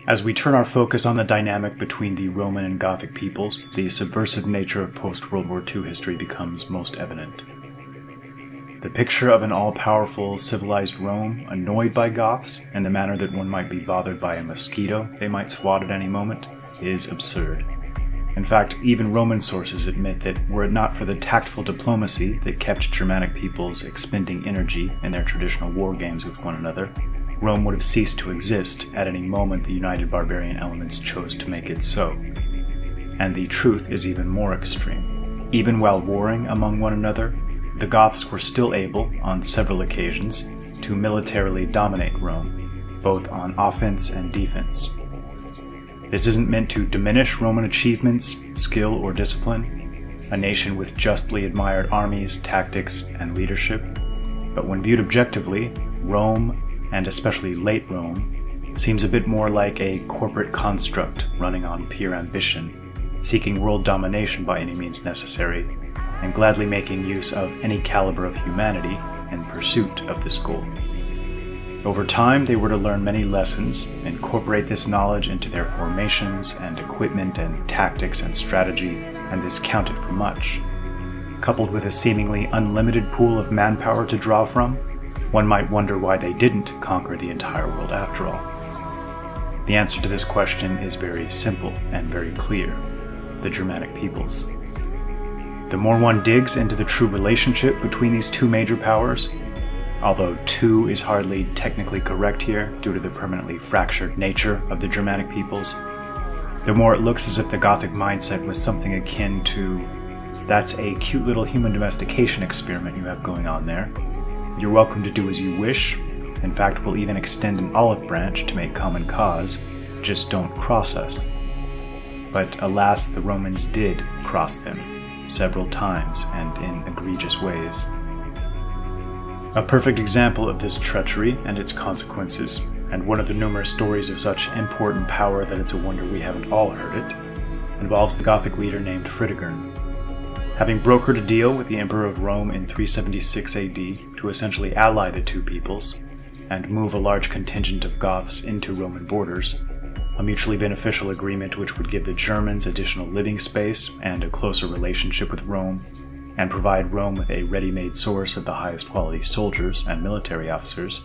As we turn our focus on the dynamic between the Roman and Gothic peoples, the subversive nature of post-World War II history becomes most evident. The picture of an all-powerful, civilized Rome, annoyed by Goths, in the manner that one might be bothered by a mosquito they might swat at any moment, is absurd. In fact, even Roman sources admit that were it not for the tactful diplomacy that kept Germanic peoples expending energy in their traditional war games with one another, Rome would have ceased to exist at any moment the united barbarian elements chose to make it so. And the truth is even more extreme. Even while warring among one another, the Goths were still able, on several occasions, to militarily dominate Rome, both on offense and defense. This isn't meant to diminish Roman achievements, skill, or discipline, a nation with justly admired armies, tactics, and leadership, but when viewed objectively, Rome, and especially late Rome, seems a bit more like a corporate construct running on pure ambition, seeking world domination by any means necessary, and gladly making use of any caliber of humanity in pursuit of this goal. Over time, they were to learn many lessons, incorporate this knowledge into their formations and equipment and tactics and strategy, and this counted for much. Coupled with a seemingly unlimited pool of manpower to draw from, one might wonder why they didn't conquer the entire world after all. The answer to this question is very simple and very clear: the Germanic peoples. The more one digs into the true relationship between these two major powers, although two is hardly technically correct here due to the permanently fractured nature of the Germanic peoples, the more it looks as if the Gothic mindset was something akin to, "That's a cute little human domestication experiment you have going on there. You're welcome to do as you wish. In fact, we'll even extend an olive branch to make common cause. Just don't cross us." But alas, the Romans did cross them, several times and in egregious ways. A perfect example of this treachery and its consequences, and one of the numerous stories of such important power that it's a wonder we haven't all heard it, involves the Gothic leader named Fritigern. Having brokered a deal with the Emperor of Rome in 376 AD to essentially ally the two peoples, and move a large contingent of Goths into Roman borders, a mutually beneficial agreement which would give the Germans additional living space and a closer relationship with Rome, and provide Rome with a ready-made source of the highest quality soldiers and military officers,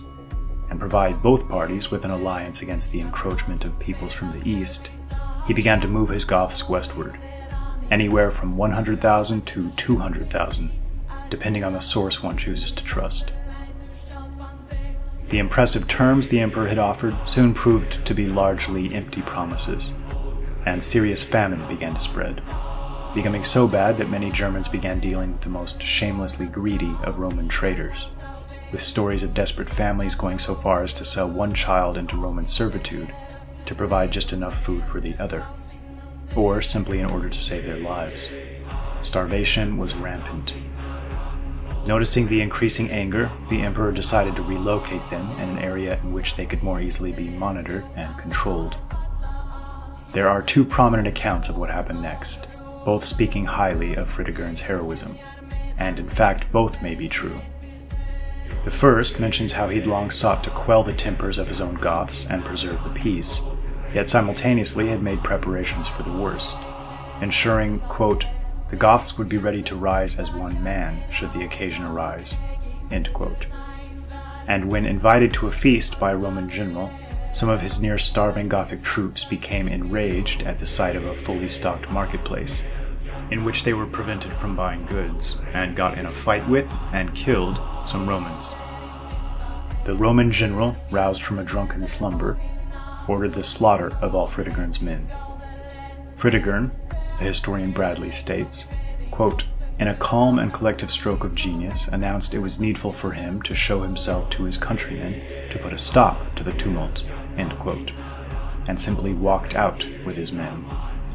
and provide both parties with an alliance against the encroachment of peoples from the east, he began to move his Goths westward, anywhere from 100,000 to 200,000, depending on the source one chooses to trust. The impressive terms the emperor had offered soon proved to be largely empty promises, and serious famine began to spread, becoming so bad that many Germans began dealing with the most shamelessly greedy of Roman traders, with stories of desperate families going so far as to sell one child into Roman servitude to provide just enough food for the other, or simply in order to save their lives. Starvation was rampant. Noticing the increasing anger, the emperor decided to relocate them in an area in which they could more easily be monitored and controlled. There are two prominent accounts of what happened next, both speaking highly of Fritigern's heroism, and in fact both may be true. The first mentions how he'd long sought to quell the tempers of his own Goths and preserve the peace, yet simultaneously had made preparations for the worst, ensuring, quote, "the Goths would be ready to rise as one man should the occasion arise," end quote. And when invited to a feast by a Roman general, some of his near-starving Gothic troops became enraged at the sight of a fully stocked marketplace, in which they were prevented from buying goods, and got in a fight with and killed some Romans. The Roman general, roused from a drunken slumber, ordered the slaughter of all Fritigern's men. Fritigern, the historian Bradley states, quote, "in a calm and collective stroke of genius, announced it was needful for him to show himself to his countrymen to put a stop to the tumult," end quote, and simply walked out with his men,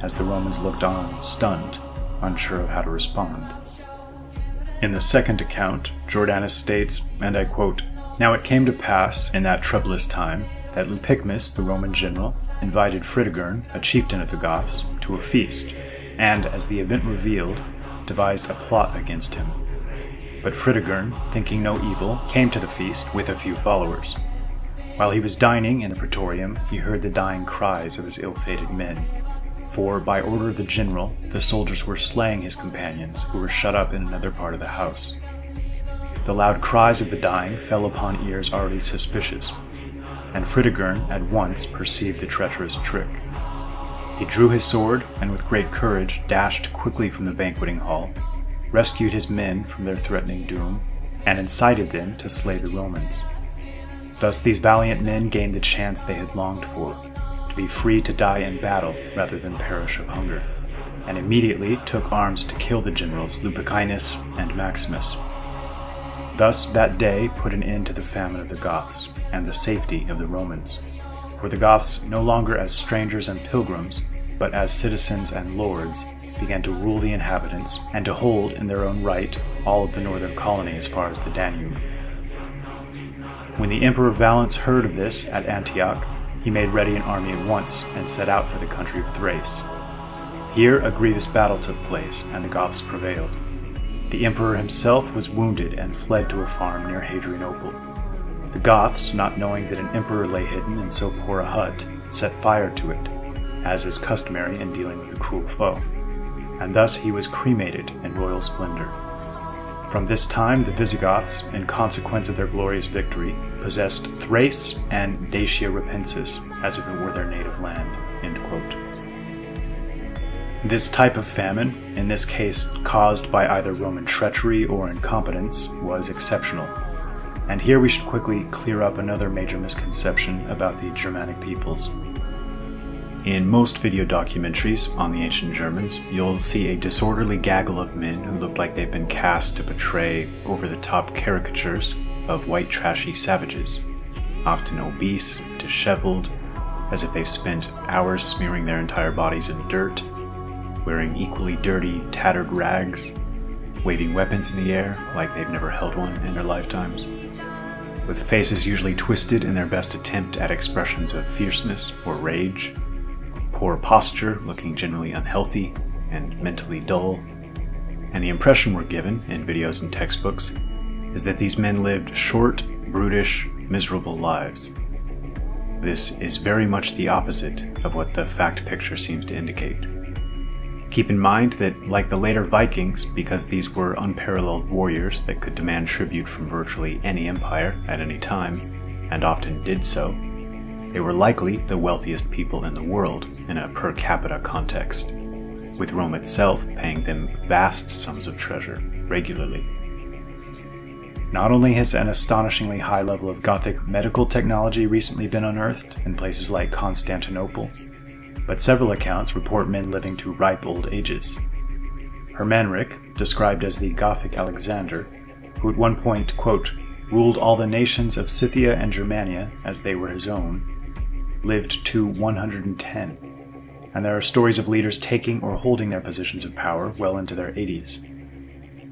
as the Romans looked on, stunned, unsure of how to respond. In the second account, Jordanus states, and I quote, "Now it came to pass, in that troublous time, that Lupicmus, the Roman general, invited Fritigern, a chieftain of the Goths, to a feast, and, as the event revealed, devised a plot against him. But Fritigern, thinking no evil, came to the feast with a few followers. While he was dining in the praetorium, he heard the dying cries of his ill-fated men. For, by order of the general, the soldiers were slaying his companions, who were shut up in another part of the house. The loud cries of the dying fell upon ears already suspicious, and Fritigern at once perceived the treacherous trick. He drew his sword, and with great courage dashed quickly from the banqueting hall, rescued his men from their threatening doom, and incited them to slay the Romans. Thus these valiant men gained the chance they had longed for, to be free to die in battle rather than perish of hunger, and immediately took arms to kill the generals Lupicinus and Maximus. Thus that day put an end to the famine of the Goths and the safety of the Romans, for the Goths, no longer as strangers and pilgrims, but as citizens and lords, began to rule the inhabitants and to hold in their own right all of the northern colony as far as the Danube. When the Emperor Valens heard of this at Antioch, he made ready an army at once and set out for the country of Thrace. Here a grievous battle took place, and the Goths prevailed. The emperor himself was wounded and fled to a farm near Hadrianople. The Goths, not knowing that an emperor lay hidden in so poor a hut, set fire to it, as is customary in dealing with a cruel foe, and thus he was cremated in royal splendor. From this time the Visigoths, in consequence of their glorious victory, possessed Thrace and Dacia Rapensis as if it were their native land." End quote. This type of famine, in this case caused by either Roman treachery or incompetence, was exceptional. And here we should quickly clear up another major misconception about the Germanic peoples. In most video documentaries on the ancient Germans, you'll see a disorderly gaggle of men who look like they've been cast to portray over-the-top caricatures of white trashy savages, often obese, disheveled, as if they've spent hours smearing their entire bodies in dirt, wearing equally dirty, tattered rags, waving weapons in the air like they've never held one in their lifetimes, with faces usually twisted in their best attempt at expressions of fierceness or rage, poor posture, looking generally unhealthy and mentally dull, and the impression we're given in videos and textbooks is that these men lived short, brutish, miserable lives. This is very much the opposite of what the fact picture seems to indicate. Keep in mind that, like the later Vikings, because these were unparalleled warriors that could demand tribute from virtually any empire at any time, and often did so, they were likely the wealthiest people in the world in a per capita context, with Rome itself paying them vast sums of treasure regularly. Not only has an astonishingly high level of Gothic medical technology recently been unearthed in places like Constantinople, but several accounts report men living to ripe old ages. Hermanric, described as the Gothic Alexander, who at one point, quote, ruled all the nations of Scythia and Germania as they were his own, lived to 110, and there are stories of leaders taking or holding their positions of power well into their 80s.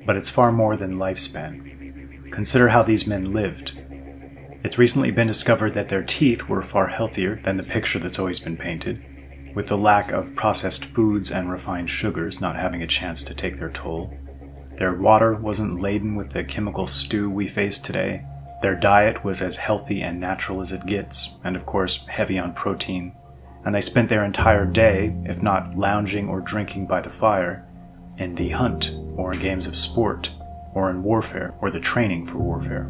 But it's far more than lifespan. Consider how these men lived. It's recently been discovered that their teeth were far healthier than the picture that's always been painted, with the lack of processed foods and refined sugars not having a chance to take their toll. Their water wasn't laden with the chemical stew we face today. Their diet was as healthy and natural as it gets, and of course heavy on protein. And they spent their entire day, if not lounging or drinking by the fire, in the hunt, or in games of sport, or in warfare, or the training for warfare.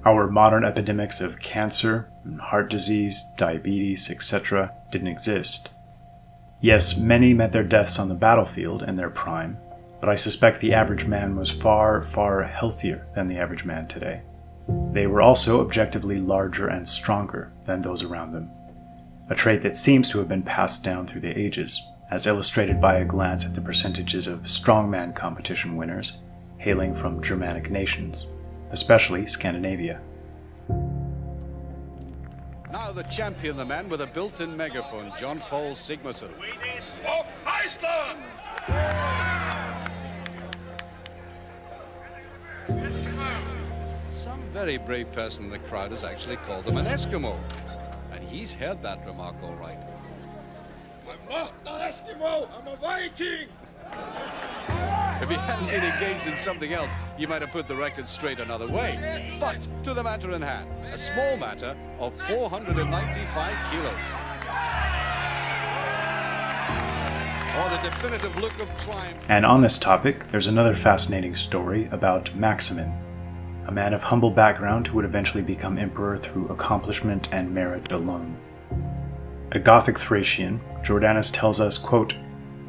Our modern epidemics of cancer, heart disease, diabetes, etc. didn't exist. Yes, many met their deaths on the battlefield in their prime, but I suspect the average man was far, far healthier than the average man today. They were also objectively larger and stronger than those around them, a trait that seems to have been passed down through the ages, as illustrated by a glance at the percentages of strongman competition winners hailing from Germanic nations, especially Scandinavia. Now the champion, the man with a built-in megaphone, John Paul Sigmarsson. Of Iceland! Some very brave person in the crowd has actually called him an Eskimo. And he's heard that remark all right. I'm not an Eskimo, I'm a Viking! If he hadn't been engaged in something else, you might have put the record straight another way. But to the matter in hand, a small matter of 495 kilos. Or the definitive look of triumph. And on this topic, there's another fascinating story about Maximin, a man of humble background who would eventually become emperor through accomplishment and merit alone. A Gothic Thracian, Jordanus tells us, quote,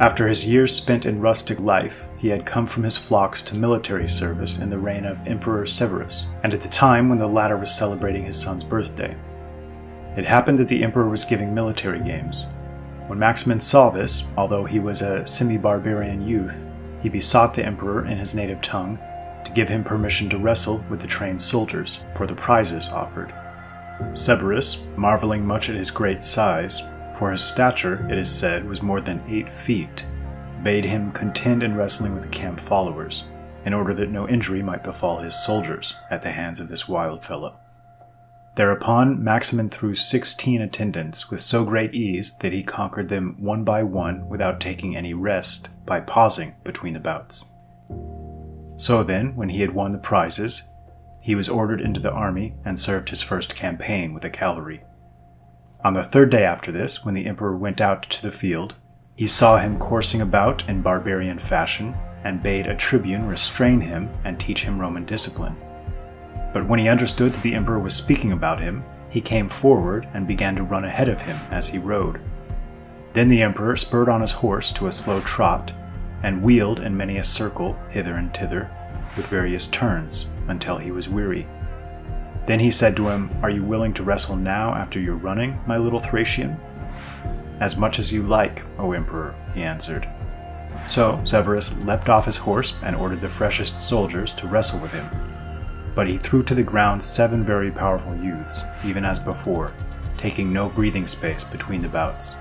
"After his years spent in rustic life, he had come from his flocks to military service in the reign of Emperor Severus, and at the time when the latter was celebrating his son's birthday. It happened that the emperor was giving military games. When Maximin saw this, although he was a semi-barbarian youth, he besought the emperor in his native tongue to give him permission to wrestle with the trained soldiers for the prizes offered. Severus, marveling much at his great size, for his stature, it is said, was more than 8 feet, bade him contend in wrestling with the camp followers, in order that no injury might befall his soldiers at the hands of this wild fellow. Thereupon Maximin threw 16 attendants with so great ease that he conquered them one by one without taking any rest, by pausing between the bouts. So then, when he had won the prizes, he was ordered into the army and served his first campaign with the cavalry. On the 3rd day after this, when the emperor went out to the field, he saw him coursing about in barbarian fashion and bade a tribune restrain him and teach him Roman discipline. But when he understood that the emperor was speaking about him, he came forward and began to run ahead of him as he rode. Then the emperor spurred on his horse to a slow trot and wheeled in many a circle hither and thither with various turns until he was weary. Then he said to him, "Are you willing to wrestle now after your running, my little Thracian?" "As much as you like, O emperor," he answered. So Severus leapt off his horse and ordered the freshest soldiers to wrestle with him. But he threw to the ground 7 very powerful youths, even as before, taking no breathing space between the bouts.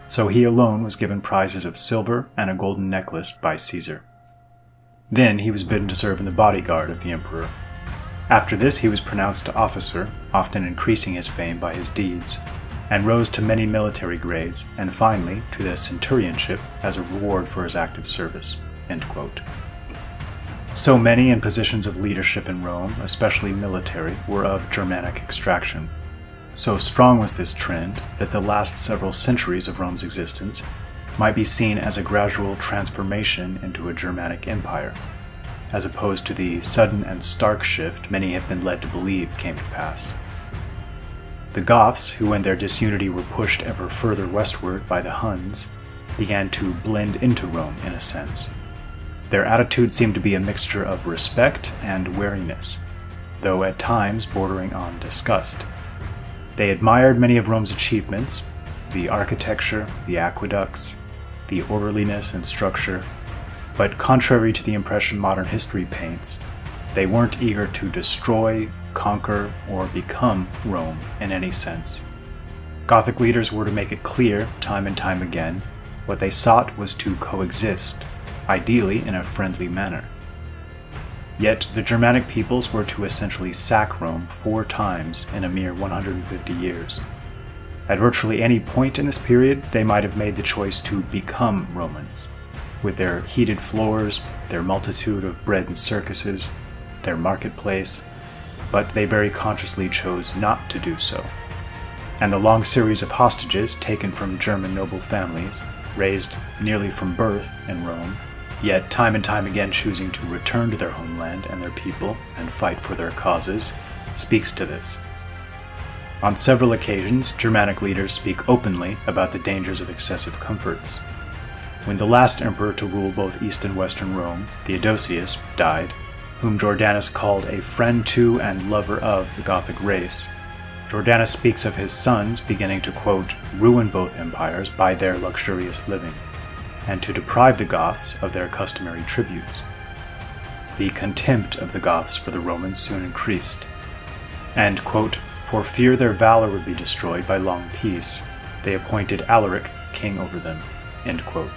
So he alone was given prizes of silver and a golden necklace by Caesar. Then he was bidden to serve in the bodyguard of the emperor. After this he was pronounced to officer, often increasing his fame by his deeds, and rose to many military grades, and finally to the centurionship as a reward for his active service." End quote. So many in positions of leadership in Rome, especially military, were of Germanic extraction. So strong was this trend that the last several centuries of Rome's existence might be seen as a gradual transformation into a Germanic empire, as opposed to the sudden and stark shift many have been led to believe came to pass. The Goths, who in their disunity were pushed ever further westward by the Huns, began to blend into Rome in a sense. Their attitude seemed to be a mixture of respect and wariness, though at times bordering on disgust. They admired many of Rome's achievements, the architecture, the aqueducts, the orderliness and structure, but contrary to the impression modern history paints, they weren't eager to destroy, conquer, or become Rome in any sense. Gothic leaders were to make it clear, time and time again, what they sought was to coexist, ideally in a friendly manner. Yet the Germanic peoples were to essentially sack Rome 4 times in a mere 150 years. At virtually any point in this period, they might have made the choice to become Romans, with their heated floors, their multitude of bread and circuses, their marketplace, but they very consciously chose not to do so. And the long series of hostages taken from German noble families, raised nearly from birth in Rome, yet time and time again choosing to return to their homeland and their people and fight for their causes, speaks to this. On several occasions, Germanic leaders speak openly about the dangers of excessive comforts. When the last emperor to rule both East and Western Rome, Theodosius, died, whom Jordanus called a friend to and lover of the Gothic race, Jordanus speaks of his sons beginning to, quote, ruin both empires by their luxurious living, and to deprive the Goths of their customary tributes. The contempt of the Goths for the Romans soon increased, and, quote, for fear their valor would be destroyed by long peace, they appointed Alaric king over them, end quote.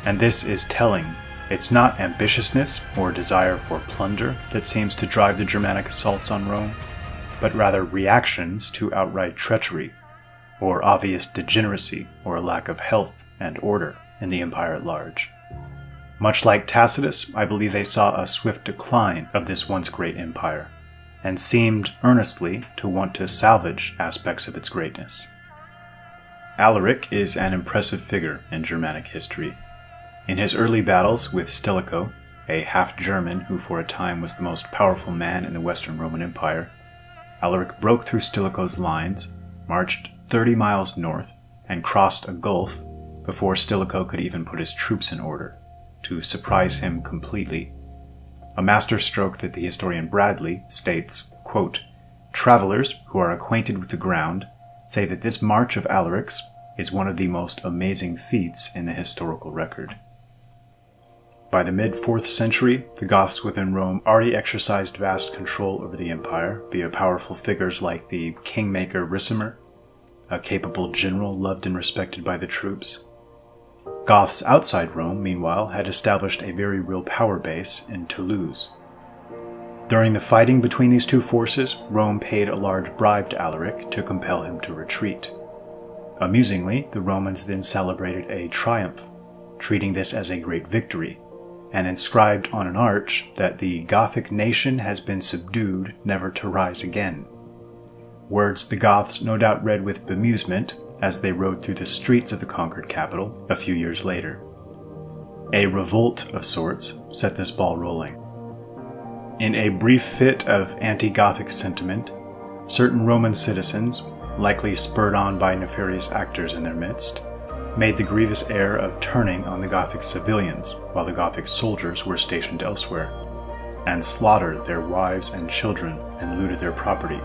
And this is telling. It's not ambitiousness or desire for plunder that seems to drive the Germanic assaults on Rome, but rather reactions to outright treachery, or obvious degeneracy or a lack of health and order in the empire at large. Much like Tacitus, I believe they saw a swift decline of this once great empire, and seemed earnestly to want to salvage aspects of its greatness. Alaric is an impressive figure in Germanic history. In his early battles with Stilicho, a half-German who for a time was the most powerful man in the Western Roman Empire, Alaric broke through Stilicho's lines, marched 30 miles north, and crossed a gulf before Stilicho could even put his troops in order, to surprise him completely. A masterstroke that the historian Bradley states, quote, "Travelers who are acquainted with the ground say that this march of Alaric's is one of the most amazing feats in the historical record." By the mid-4th century, the Goths within Rome already exercised vast control over the empire via powerful figures like the kingmaker Ricimer, a capable general loved and respected by the troops. Goths outside Rome, meanwhile, had established a very real power base in Toulouse. During the fighting between these two forces, Rome paid a large bribe to Alaric to compel him to retreat. Amusingly, the Romans then celebrated a triumph, treating this as a great victory, and inscribed on an arch that the Gothic nation has been subdued, never to rise again. Words the Goths no doubt read with bemusement as they rode through the streets of the conquered capital a few years later. A revolt of sorts set this ball rolling. In a brief fit of anti-Gothic sentiment, certain Roman citizens, likely spurred on by nefarious actors in their midst, made the grievous error of turning on the Gothic civilians while the Gothic soldiers were stationed elsewhere, and slaughtered their wives and children and looted their property.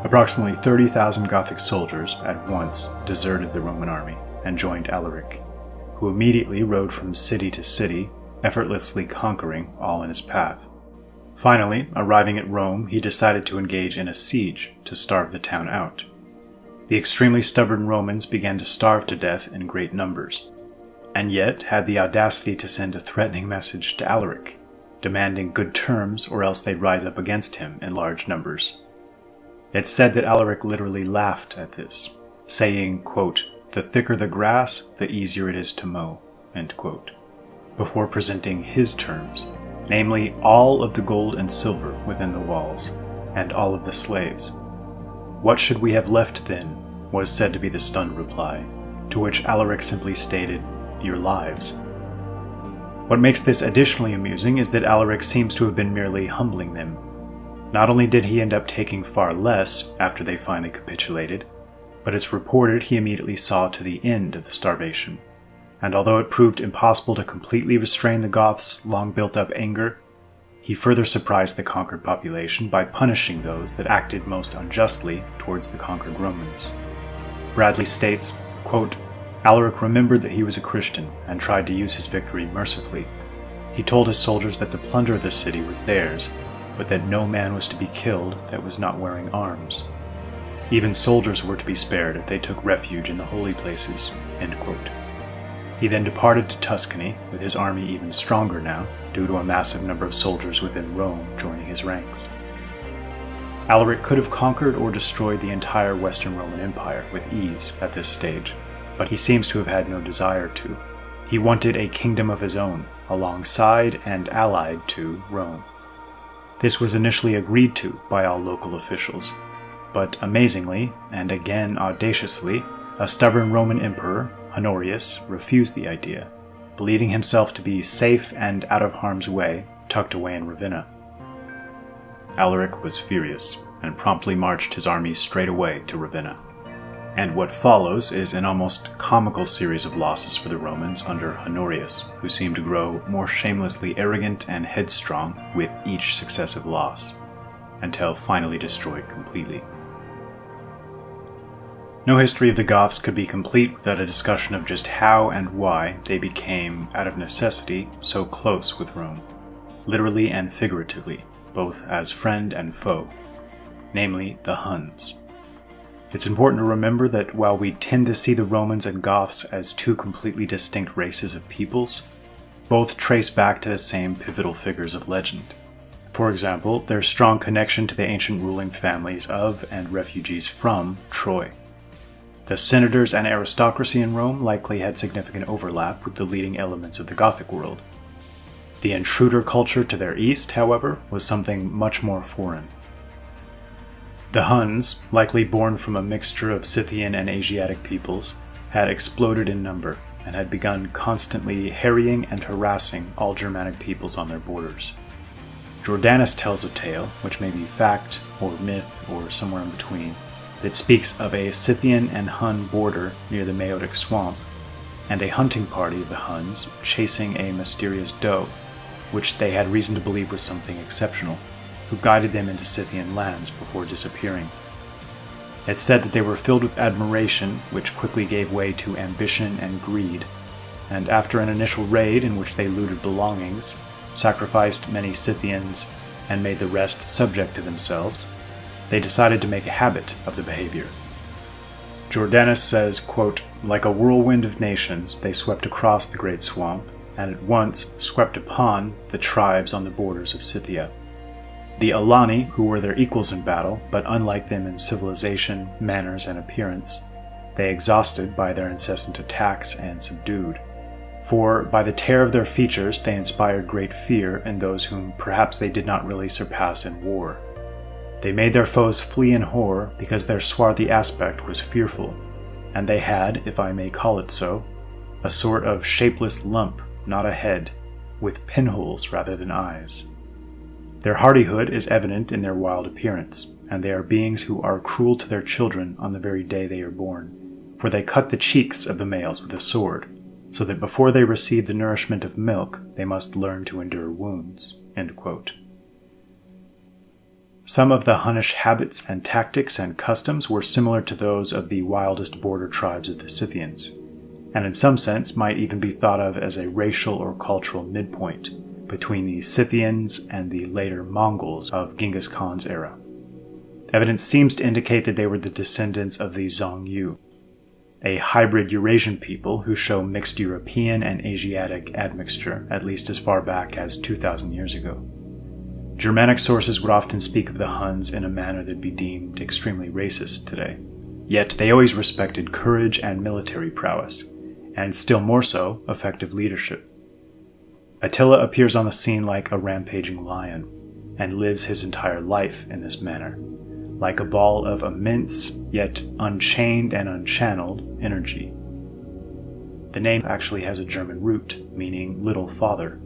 Approximately 30,000 Gothic soldiers at once deserted the Roman army and joined Alaric, who immediately rode from city to city, effortlessly conquering all in his path. Finally, arriving at Rome, he decided to engage in a siege to starve the town out. The extremely stubborn Romans began to starve to death in great numbers, and yet had the audacity to send a threatening message to Alaric, demanding good terms or else they'd rise up against him in large numbers. It's said that Alaric literally laughed at this, saying, quote, "The thicker the grass, the easier it is to mow," end quote, before presenting his terms, namely all of the gold and silver within the walls, and all of the slaves. "What should we have left then?" was said to be the stunned reply, to which Alaric simply stated, "Your lives." What makes this additionally amusing is that Alaric seems to have been merely humbling them. Not only did he end up taking far less after they finally capitulated, but it's reported he immediately saw to the end of the starvation. And although it proved impossible to completely restrain the Goths' long built-up anger, he further surprised the conquered population by punishing those that acted most unjustly towards the conquered Romans. Bradley states, quote, "Alaric remembered that he was a Christian and tried to use his victory mercifully. He told his soldiers that the plunder of the city was theirs, but that no man was to be killed that was not wearing arms. Even soldiers were to be spared if they took refuge in the holy places," end quote. He then departed to Tuscany, with his army even stronger now, due to a massive number of soldiers within Rome joining his ranks. Alaric could have conquered or destroyed the entire Western Roman Empire with ease at this stage, but he seems to have had no desire to. He wanted a kingdom of his own, alongside and allied to Rome. This was initially agreed to by all local officials, but amazingly, and again audaciously, a stubborn Roman emperor, Honorius, refused the idea, believing himself to be safe and out of harm's way, tucked away in Ravenna. Alaric was furious, and promptly marched his army straight away to Ravenna. And what follows is an almost comical series of losses for the Romans under Honorius, who seemed to grow more shamelessly arrogant and headstrong with each successive loss, until finally destroyed completely. No history of the Goths could be complete without a discussion of just how and why they became, out of necessity, so close with Rome, literally and figuratively, both as friend and foe, namely the Huns. It's important to remember that while we tend to see the Romans and Goths as two completely distinct races of peoples, both trace back to the same pivotal figures of legend. For example, their strong connection to the ancient ruling families of and refugees from Troy. The senators and aristocracy in Rome likely had significant overlap with the leading elements of the Gothic world, The intruder culture to their east, however, was something much more foreign. The Huns, likely born from a mixture of Scythian and Asiatic peoples, had exploded in number and had begun constantly harrying and harassing all Germanic peoples on their borders. Jordanus tells a tale, which may be fact or myth or somewhere in between, that speaks of a Scythian and Hun border near the Maeotic swamp, and a hunting party of the Huns chasing a mysterious doe, which they had reason to believe was something exceptional, who guided them into Scythian lands before disappearing. It said that they were filled with admiration, which quickly gave way to ambition and greed, and after an initial raid in which they looted belongings, sacrificed many Scythians, and made the rest subject to themselves, they decided to make a habit of the behavior. Jordanus says, quote, "Like a whirlwind of nations, they swept across the great swamp, and at once swept upon the tribes on the borders of Scythia. The Alani, who were their equals in battle, but unlike them in civilization, manners, and appearance, they exhausted by their incessant attacks and subdued. For by the tear of their features they inspired great fear in those whom perhaps they did not really surpass in war. They made their foes flee in horror because their swarthy aspect was fearful, and they had, if I may call it so, a sort of shapeless lump, not a head, with pinholes rather than eyes. Their hardihood is evident in their wild appearance, and they are beings who are cruel to their children on the very day they are born, for they cut the cheeks of the males with a sword, so that before they receive the nourishment of milk, they must learn to endure wounds." End quote. Some of the Hunnish habits and tactics and customs were similar to those of the wildest border tribes of the Scythians, and in some sense might even be thought of as a racial or cultural midpoint between the Scythians and the later Mongols of Genghis Khan's era. Evidence seems to indicate that they were the descendants of the Zhongyu, a hybrid Eurasian people who show mixed European and Asiatic admixture at least as far back as 2,000 years ago. Germanic sources would often speak of the Huns in a manner that would be deemed extremely racist today. Yet they always respected courage and military prowess, and still more so, effective leadership. Attila appears on the scene like a rampaging lion, and lives his entire life in this manner, like a ball of immense, yet unchained and unchanneled, energy. The name actually has a German root, meaning little father,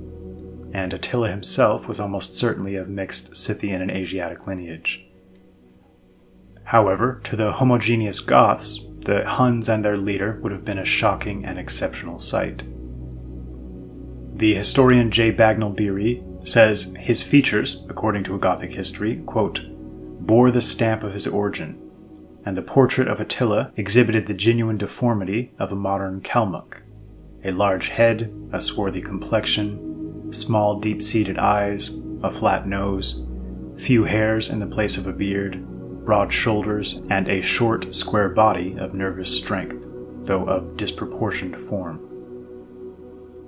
and Attila himself was almost certainly of mixed Scythian and Asiatic lineage. However, to the homogeneous Goths, the Huns and their leader would have been a shocking and exceptional sight. The historian J. Bagnall Beery says his features, according to a Gothic history, quote, "bore the stamp of his origin, and the portrait of Attila exhibited the genuine deformity of a modern Kalmuck: a large head, a swarthy complexion, small deep-seated eyes, a flat nose, few hairs in the place of a beard, broad shoulders, and a short, square body of nervous strength, though of disproportioned form."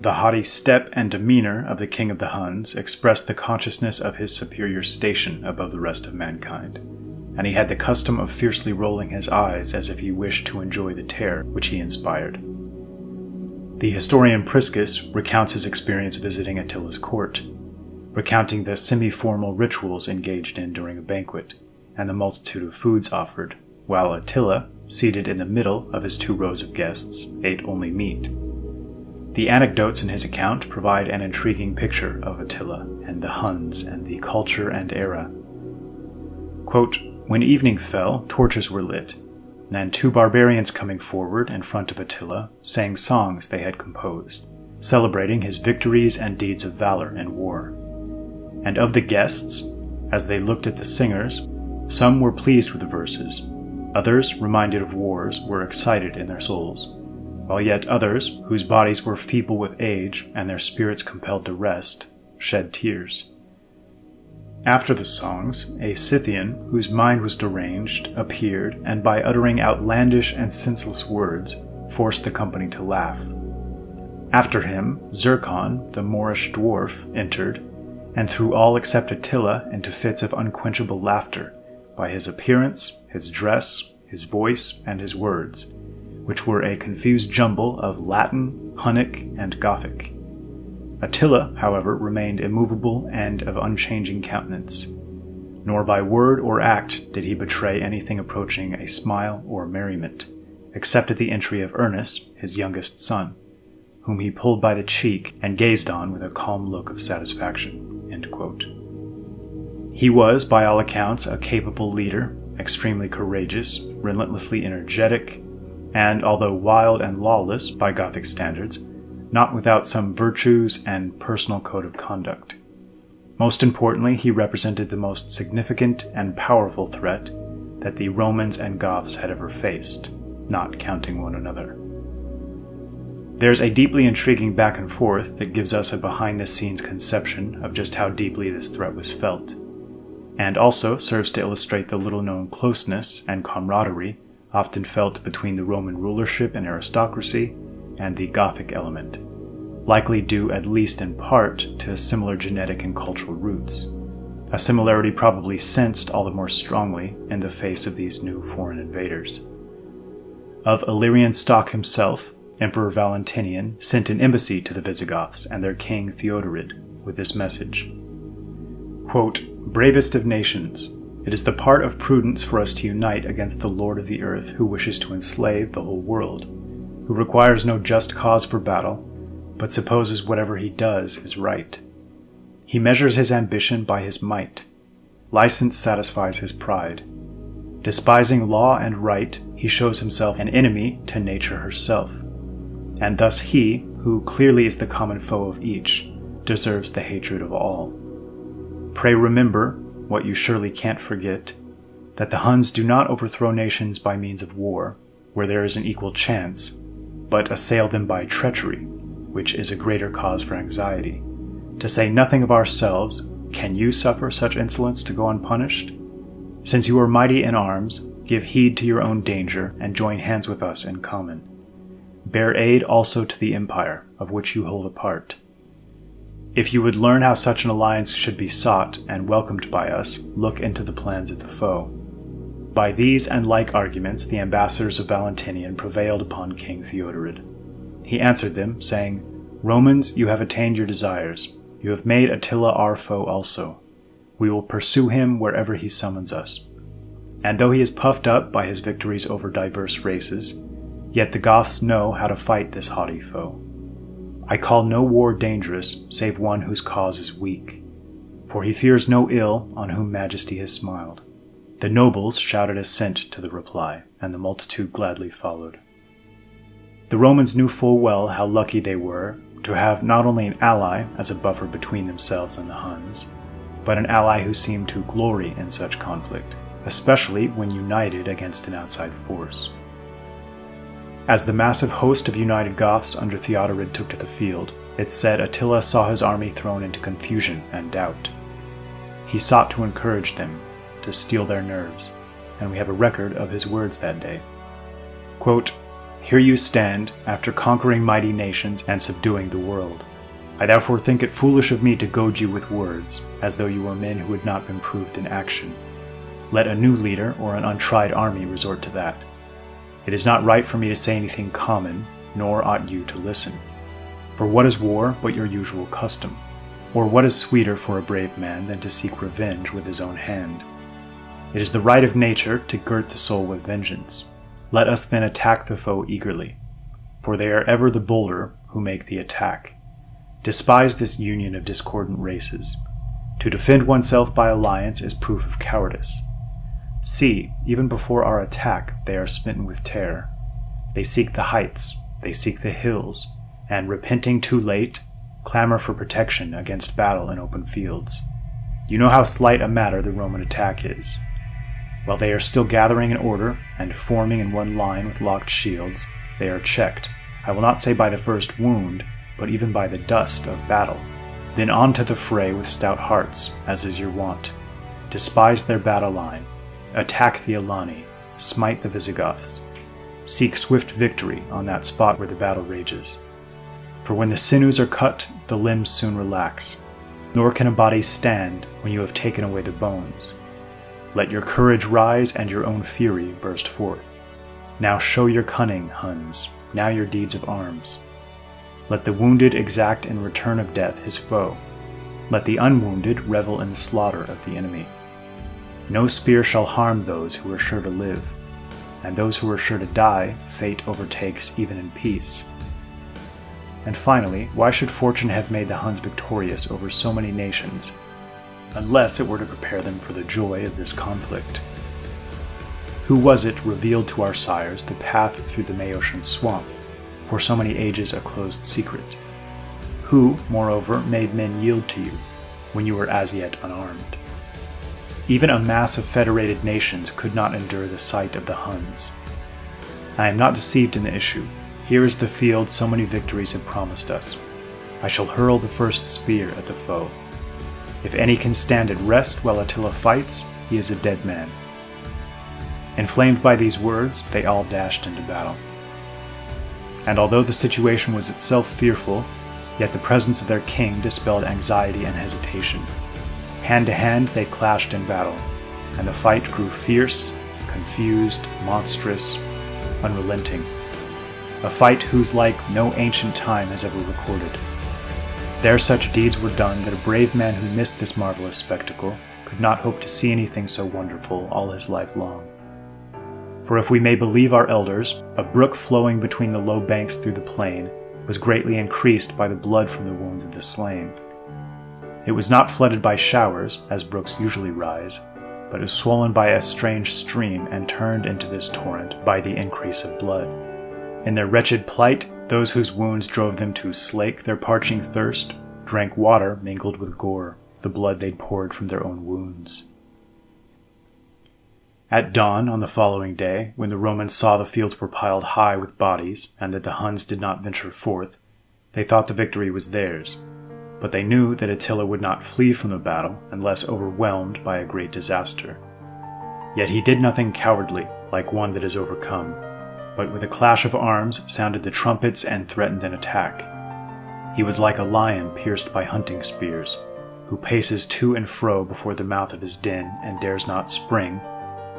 The haughty step and demeanor of the king of the Huns expressed the consciousness of his superior station above the rest of mankind, and he had the custom of fiercely rolling his eyes as if he wished to enjoy the terror which he inspired. The historian Priscus recounts his experience visiting Attila's court, recounting the semi-formal rituals engaged in during a banquet, and the multitude of foods offered, while Attila, seated in the middle of his 2 rows of guests, ate only meat. The anecdotes in his account provide an intriguing picture of Attila and the Huns and the culture and era. Quote, "When evening fell, torches were lit, and 2 barbarians coming forward in front of Attila sang songs they had composed, celebrating his victories and deeds of valor in war. And of the guests, as they looked at the singers, some were pleased with the verses, others, reminded of wars, were excited in their souls, while yet others, whose bodies were feeble with age and their spirits compelled to rest, shed tears. After the songs, a Scythian, whose mind was deranged, appeared, and by uttering outlandish and senseless words, forced the company to laugh. After him, Zircon, the Moorish dwarf, entered, and threw all except Attila into fits of unquenchable laughter, by his appearance, his dress, his voice, and his words, which were a confused jumble of Latin, Hunnic, and Gothic. Attila, however, remained immovable and of unchanging countenance. Nor by word or act did he betray anything approaching a smile or merriment, except at the entry of Ernest, his youngest son, whom he pulled by the cheek and gazed on with a calm look of satisfaction." End quote. He was, by all accounts, a capable leader, extremely courageous, relentlessly energetic, and, although wild and lawless by Gothic standards, not without some virtues and personal code of conduct. Most importantly, he represented the most significant and powerful threat that the Romans and Goths had ever faced, not counting one another. There's a deeply intriguing back and forth that gives us a behind-the-scenes conception of just how deeply this threat was felt, and also serves to illustrate the little-known closeness and camaraderie often felt between the Roman rulership and aristocracy and the Gothic element, likely due at least in part to similar genetic and cultural roots, a similarity probably sensed all the more strongly in the face of these new foreign invaders. Of Illyrian stock himself, Emperor Valentinian sent an embassy to the Visigoths and their king Theodorid with this message. Quote, "Bravest of nations, it is the part of prudence for us to unite against the Lord of the earth who wishes to enslave the whole world, who requires no just cause for battle, but supposes whatever he does is right. He measures his ambition by his might. License satisfies his pride. Despising law and right, he shows himself an enemy to nature herself. And thus he, who clearly is the common foe of each, deserves the hatred of all. Pray remember, what you surely can't forget, that the Huns do not overthrow nations by means of war, where there is an equal chance, but assail them by treachery, which is a greater cause for anxiety. To say nothing of ourselves, can you suffer such insolence to go unpunished? Since you are mighty in arms, give heed to your own danger and join hands with us in common. Bear aid also to the empire, of which you hold a part. If you would learn how such an alliance should be sought and welcomed by us, look into the plans of the foe." By these and like arguments, the ambassadors of Valentinian prevailed upon King Theodorid. He answered them, saying, "Romans, you have attained your desires. You have made Attila our foe also. We will pursue him wherever he summons us. And though he is puffed up by his victories over diverse races, yet the Goths know how to fight this haughty foe. I call no war dangerous, save one whose cause is weak. For he fears no ill on whom majesty has smiled." The nobles shouted assent to the reply, and the multitude gladly followed. The Romans knew full well how lucky they were to have not only an ally as a buffer between themselves and the Huns, but an ally who seemed to glory in such conflict, especially when united against an outside force. As the massive host of united Goths under Theodorid took to the field, it said Attila saw his army thrown into confusion and doubt. He sought to encourage them, to steel their nerves, and we have a record of his words that day. Quote, "Here you stand, after conquering mighty nations and subduing the world. I therefore think it foolish of me to goad you with words, as though you were men who had not been proved in action. Let a new leader or an untried army resort to that. It is not right for me to say anything common, nor ought you to listen. For what is war but your usual custom? Or what is sweeter for a brave man than to seek revenge with his own hand? It is the right of nature to girt the soul with vengeance. Let us then attack the foe eagerly, for they are ever the bolder who make the attack. Despise this union of discordant races. To defend oneself by alliance is proof of cowardice. See, even before our attack, they are smitten with terror. They seek the heights, they seek the hills, and, repenting too late, clamor for protection against battle in open fields. You know how slight a matter the Roman attack is. While they are still gathering in order and forming in one line with locked shields, they are checked, I will not say by the first wound, but even by the dust of battle. Then on to the fray with stout hearts, as is your wont. Despise their battle line. Attack the Alani, smite the Visigoths. Seek swift victory on that spot where the battle rages. For when the sinews are cut, the limbs soon relax, nor can a body stand when you have taken away the bones. Let your courage rise and your own fury burst forth. Now show your cunning, Huns, now your deeds of arms. Let the wounded exact in return of death his foe. Let the unwounded revel in the slaughter of the enemy. No spear shall harm those who are sure to live, and those who are sure to die, fate overtakes even in peace. And finally, why should fortune have made the Huns victorious over so many nations, unless it were to prepare them for the joy of this conflict? Who was it revealed to our sires the path through the Maeotian swamp, for so many ages a closed secret? Who, moreover, made men yield to you, when you were as yet unarmed? Even a mass of federated nations could not endure the sight of the Huns. I am not deceived in the issue. Here is the field so many victories have promised us. I shall hurl the first spear at the foe. If any can stand at rest while Attila fights, he is a dead man. Inflamed by these words, they all dashed into battle. And although the situation was itself fearful, yet the presence of their king dispelled anxiety and hesitation. Hand to hand they clashed in battle, and the fight grew fierce, confused, monstrous, unrelenting. A fight whose like no ancient time has ever recorded. There such deeds were done that a brave man who missed this marvelous spectacle could not hope to see anything so wonderful all his life long. For if we may believe our elders, a brook flowing between the low banks through the plain was greatly increased by the blood from the wounds of the slain. It was not flooded by showers, as brooks usually rise, but is swollen by a strange stream and turned into this torrent by the increase of blood. In their wretched plight, those whose wounds drove them to slake their parching thirst drank water mingled with gore, the blood they'd poured from their own wounds. At dawn on the following day, when the Romans saw the fields were piled high with bodies, and that the Huns did not venture forth, they thought the victory was theirs. But they knew that Attila would not flee from the battle unless overwhelmed by a great disaster. Yet he did nothing cowardly, like one that is overcome, but with a clash of arms sounded the trumpets and threatened an attack. He was like a lion pierced by hunting spears, who paces to and fro before the mouth of his den and dares not spring,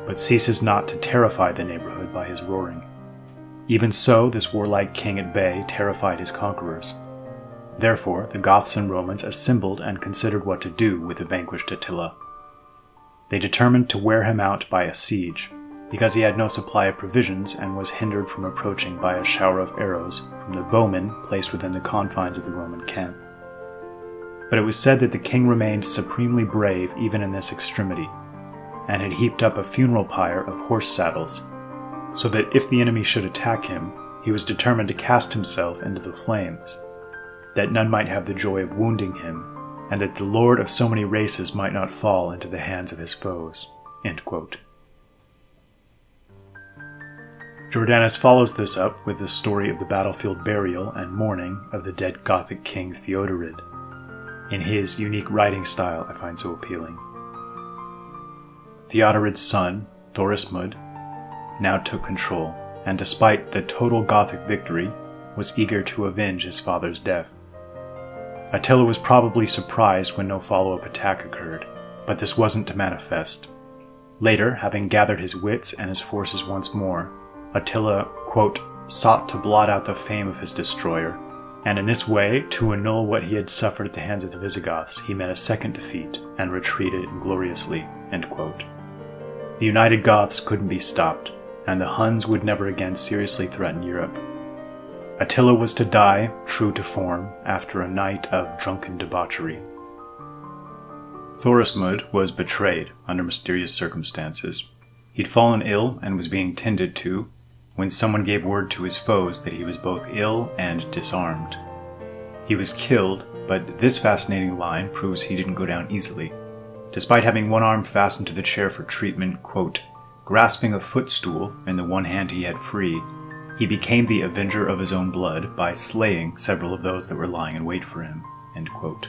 but ceases not to terrify the neighborhood by his roaring. Even so, this warlike king at bay terrified his conquerors. Therefore, the Goths and Romans assembled and considered what to do with the vanquished Attila. They determined to wear him out by a siege, because he had no supply of provisions and was hindered from approaching by a shower of arrows from the bowmen placed within the confines of the Roman camp. But it was said that the king remained supremely brave even in this extremity, and had heaped up a funeral pyre of horse saddles, so that if the enemy should attack him, he was determined to cast himself into the flames, that none might have the joy of wounding him, and that the lord of so many races might not fall into the hands of his foes." End quote. Jordanus follows this up with the story of the battlefield burial and mourning of the dead Gothic king Theodorid, in his unique writing style I find so appealing. Theodorid's son, Thorismud, now took control, and despite the total Gothic victory, was eager to avenge his father's death. Attila was probably surprised when no follow-up attack occurred, but this wasn't to manifest. Later, having gathered his wits and his forces once more, Attila, quote, sought to blot out the fame of his destroyer, and in this way, to annul what he had suffered at the hands of the Visigoths, he met a second defeat and retreated ingloriously. End quote. The united Goths couldn't be stopped, and the Huns would never again seriously threaten Europe. Attila was to die, true to form, after a night of drunken debauchery. Thorismud was betrayed under mysterious circumstances. He'd fallen ill and was being tended to, when someone gave word to his foes that he was both ill and disarmed. He was killed, but this fascinating line proves he didn't go down easily. Despite having one arm fastened to the chair for treatment, quote, grasping a footstool in the one hand he had free, he became the avenger of his own blood by slaying several of those that were lying in wait for him. End quote.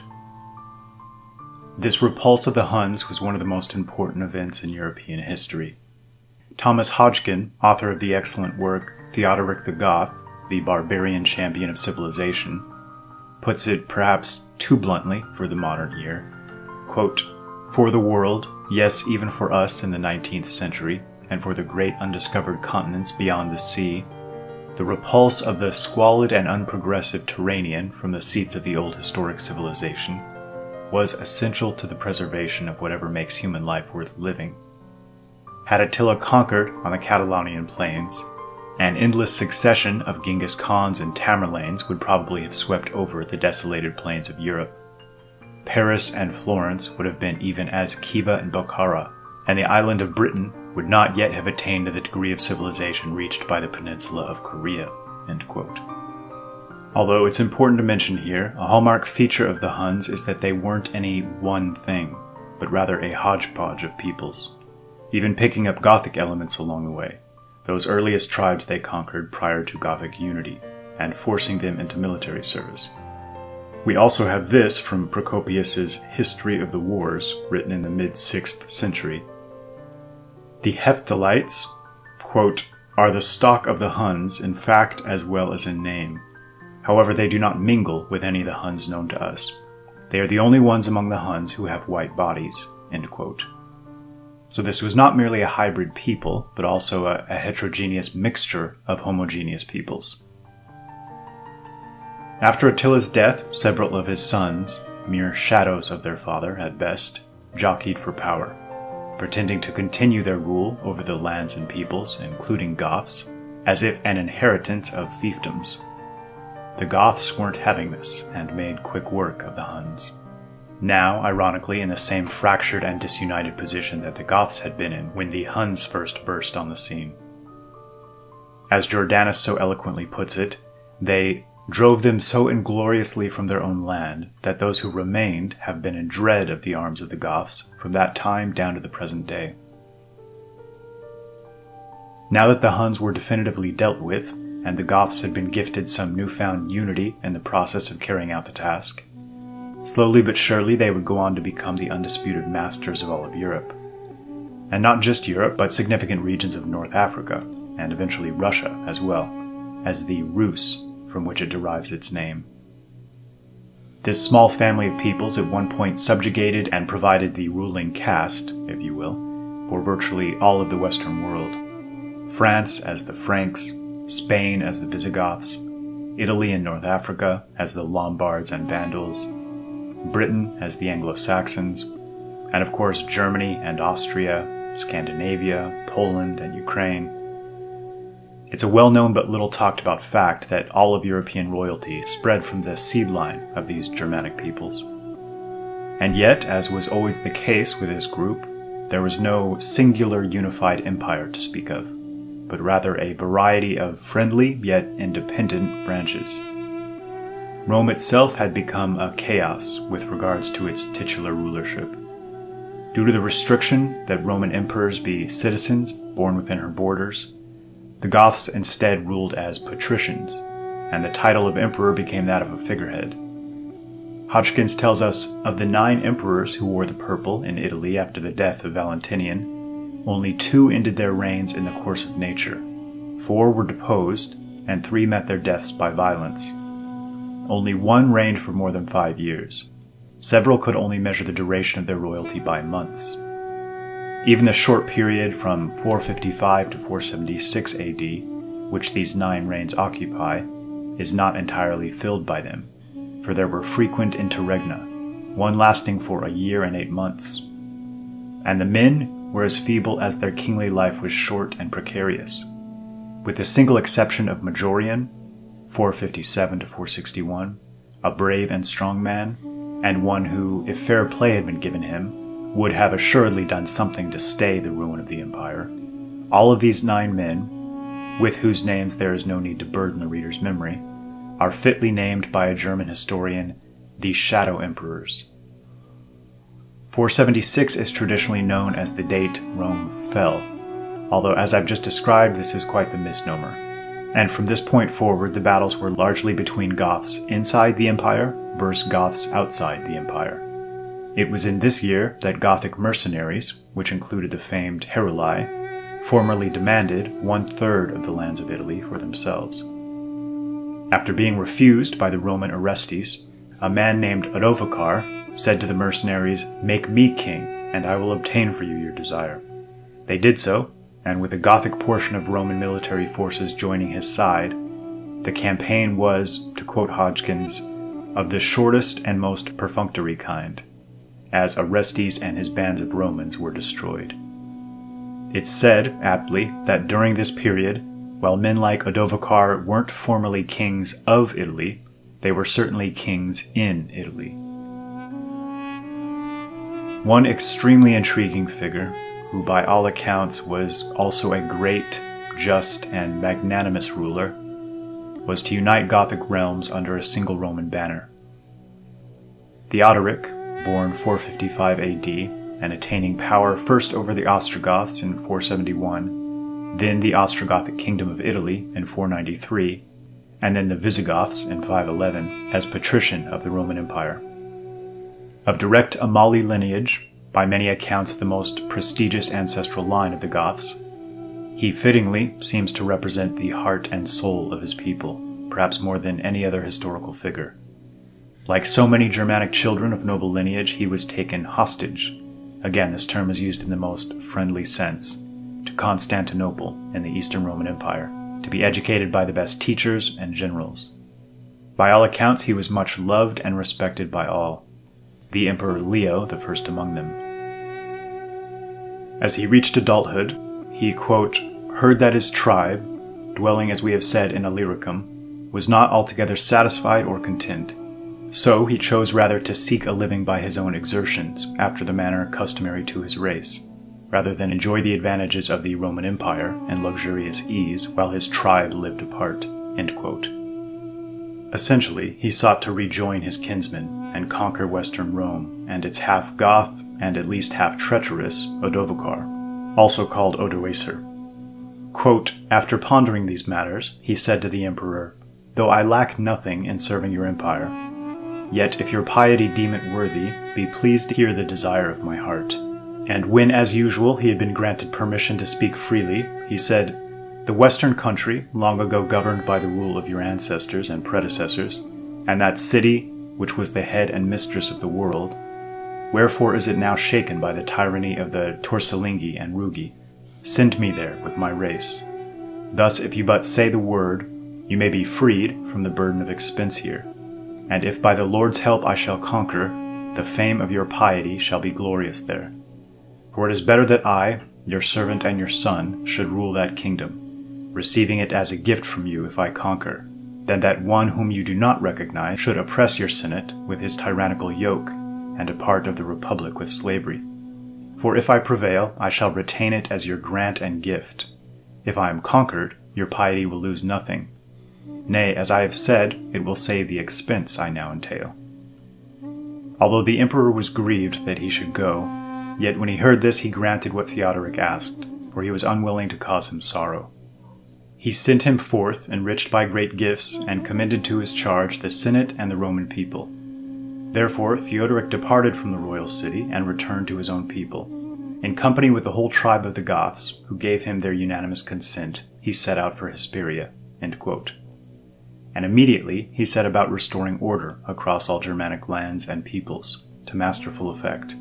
This repulse of the Huns was one of the most important events in European history. Thomas Hodgkin, author of the excellent work Theodoric the Goth, the Barbarian Champion of Civilization, puts it perhaps too bluntly for the modern ear, quote, for the world, yes, even for us in the 19th century, and for the great undiscovered continents beyond the sea, The repulse of the squalid and unprogressive Turanian from the seats of the old historic civilization was essential to the preservation of whatever makes human life worth living. Had Attila conquered on the Catalonian plains, an endless succession of Genghis Khans and Tamerlanes would probably have swept over the desolated plains of Europe. Paris and Florence would have been even as Khiva and Bokhara, and the island of Britain would not yet have attained to the degree of civilization reached by the peninsula of Korea." End quote. Although it's important to mention here, a hallmark feature of the Huns is that they weren't any one thing, but rather a hodgepodge of peoples, even picking up Gothic elements along the way, those earliest tribes they conquered prior to Gothic unity, and forcing them into military service. We also have this from Procopius's History of the Wars, written in the mid-6th century. "The Hephthalites, quote, are the stock of the Huns in fact as well as in name. However, they do not mingle with any of the Huns known to us. They are the only ones among the Huns who have white bodies." End quote. So this was not merely a hybrid people, but also a heterogeneous mixture of homogeneous peoples. After Attila's death, several of his sons, mere shadows of their father at best, jockeyed for power, pretending to continue their rule over the lands and peoples, including Goths, as if an inheritance of fiefdoms. The Goths weren't having this, and made quick work of the Huns. Now, ironically, in the same fractured and disunited position that the Goths had been in when the Huns first burst on the scene. As Jordanus so eloquently puts it, they drove them so ingloriously from their own land that those who remained have been in dread of the arms of the Goths from that time down to the present day. Now that the Huns were definitively dealt with, and the Goths had been gifted some newfound unity in the process of carrying out the task, slowly but surely they would go on to become the undisputed masters of all of Europe. And not just Europe, but significant regions of North Africa, and eventually Russia as well, as the Rus, from which it derives its name. This small family of peoples at one point subjugated and provided the ruling caste, if you will, for virtually all of the Western world. France as the Franks, Spain as the Visigoths, Italy and North Africa as the Lombards and Vandals, Britain as the Anglo-Saxons, and of course Germany and Austria, Scandinavia, Poland and Ukraine. It's a well-known but little talked about fact that all of European royalty spread from the seed line of these Germanic peoples. And yet, as was always the case with this group, there was no singular unified empire to speak of, but rather a variety of friendly yet independent branches. Rome itself had become a chaos with regards to its titular rulership. Due to the restriction that Roman emperors be citizens born within her borders, the Goths instead ruled as patricians, and the title of emperor became that of a figurehead. Hodgkins tells us of the 9 emperors who wore the purple in Italy after the death of Valentinian, only 2 ended their reigns in the course of nature, 4 were deposed, and 3 met their deaths by violence. Only 1 reigned for more than 5 years. Several could only measure the duration of their royalty by months. Even the short period from 455 to 476 AD, which these 9 reigns occupy, is not entirely filled by them, for there were frequent interregna, one lasting for a year and 8 months. And the men were as feeble as their kingly life was short and precarious, with the single exception of Majorian, 457 to 461, a brave and strong man, and one who, if fair play had been given him, would have assuredly done something to stay the ruin of the empire. All of these 9 men, with whose names there is no need to burden the reader's memory, are fitly named by a German historian the Shadow Emperors. 476 is traditionally known as the date Rome fell, although as I've just described, this is quite the misnomer. And from this point forward, the battles were largely between Goths inside the empire versus Goths outside the empire. It was in this year that Gothic mercenaries, which included the famed Heruli, formerly demanded 1/3 of the lands of Italy for themselves. After being refused by the Roman Orestes, a man named Odovacar said to the mercenaries, "Make me king, and I will obtain for you your desire." They did so, and with a Gothic portion of Roman military forces joining his side, The campaign was, to quote Hodgkins, of the shortest and most perfunctory kind, as Orestes and his bands of Romans were destroyed. It's said, aptly, that during this period, while men like Odovacar weren't formally kings of Italy, they were certainly kings in Italy. One extremely intriguing figure, who by all accounts was also a great, just, and magnanimous ruler, was to unite Gothic realms under a single Roman banner. Theodoric, born 455 AD, and attaining power first over the Ostrogoths in 471, then the Ostrogothic Kingdom of Italy in 493, and then the Visigoths in 511 as patrician of the Roman Empire. Of direct Amali lineage, by many accounts the most prestigious ancestral line of the Goths, he fittingly seems to represent the heart and soul of his people, perhaps more than any other historical figure. Like so many Germanic children of noble lineage, he was taken hostage. Again, this term is used in the most friendly sense, to Constantinople in the Eastern Roman Empire, to be educated by the best teachers and generals. By all accounts, he was much loved and respected by all, the Emperor Leo the first among them. As he reached adulthood, he, quote, heard that his tribe, dwelling as we have said in Illyricum, was not altogether satisfied or content. So he chose rather to seek a living by his own exertions, after the manner customary to his race, rather than enjoy the advantages of the Roman Empire and luxurious ease while his tribe lived apart. End quote. Essentially, he sought to rejoin his kinsmen and conquer Western Rome and its half-Goth and at least half-treacherous Odovacar, also called Odoacer. Quote, after pondering these matters, he said to the emperor, though I lack nothing in serving your empire, yet if your piety deem it worthy, be pleased to hear the desire of my heart. And when, as usual, he had been granted permission to speak freely, he said, the Western country, long ago governed by the rule of your ancestors and predecessors, and that city, which was the head and mistress of the world, wherefore is it now shaken by the tyranny of the Torsalingi and Rugi? Send me there with my race. Thus, if you but say the word, you may be freed from the burden of expense here. And if by the Lord's help I shall conquer, the fame of your piety shall be glorious there. For it is better that I, your servant and your son, should rule that kingdom, receiving it as a gift from you if I conquer, than that one whom you do not recognize should oppress your senate with his tyrannical yoke, and a part of the republic with slavery. For if I prevail, I shall retain it as your grant and gift. If I am conquered, your piety will lose nothing. Nay, as I have said, it will save the expense I now entail. Although the emperor was grieved that he should go, yet when he heard this he granted what Theodoric asked, for he was unwilling to cause him sorrow. He sent him forth, enriched by great gifts, and commended to his charge the Senate and the Roman people. Therefore Theodoric departed from the royal city and returned to his own people. In company with the whole tribe of the Goths, who gave him their unanimous consent, he set out for Hesperia. End quote. And immediately he set about restoring order across all Germanic lands and peoples, to masterful effect.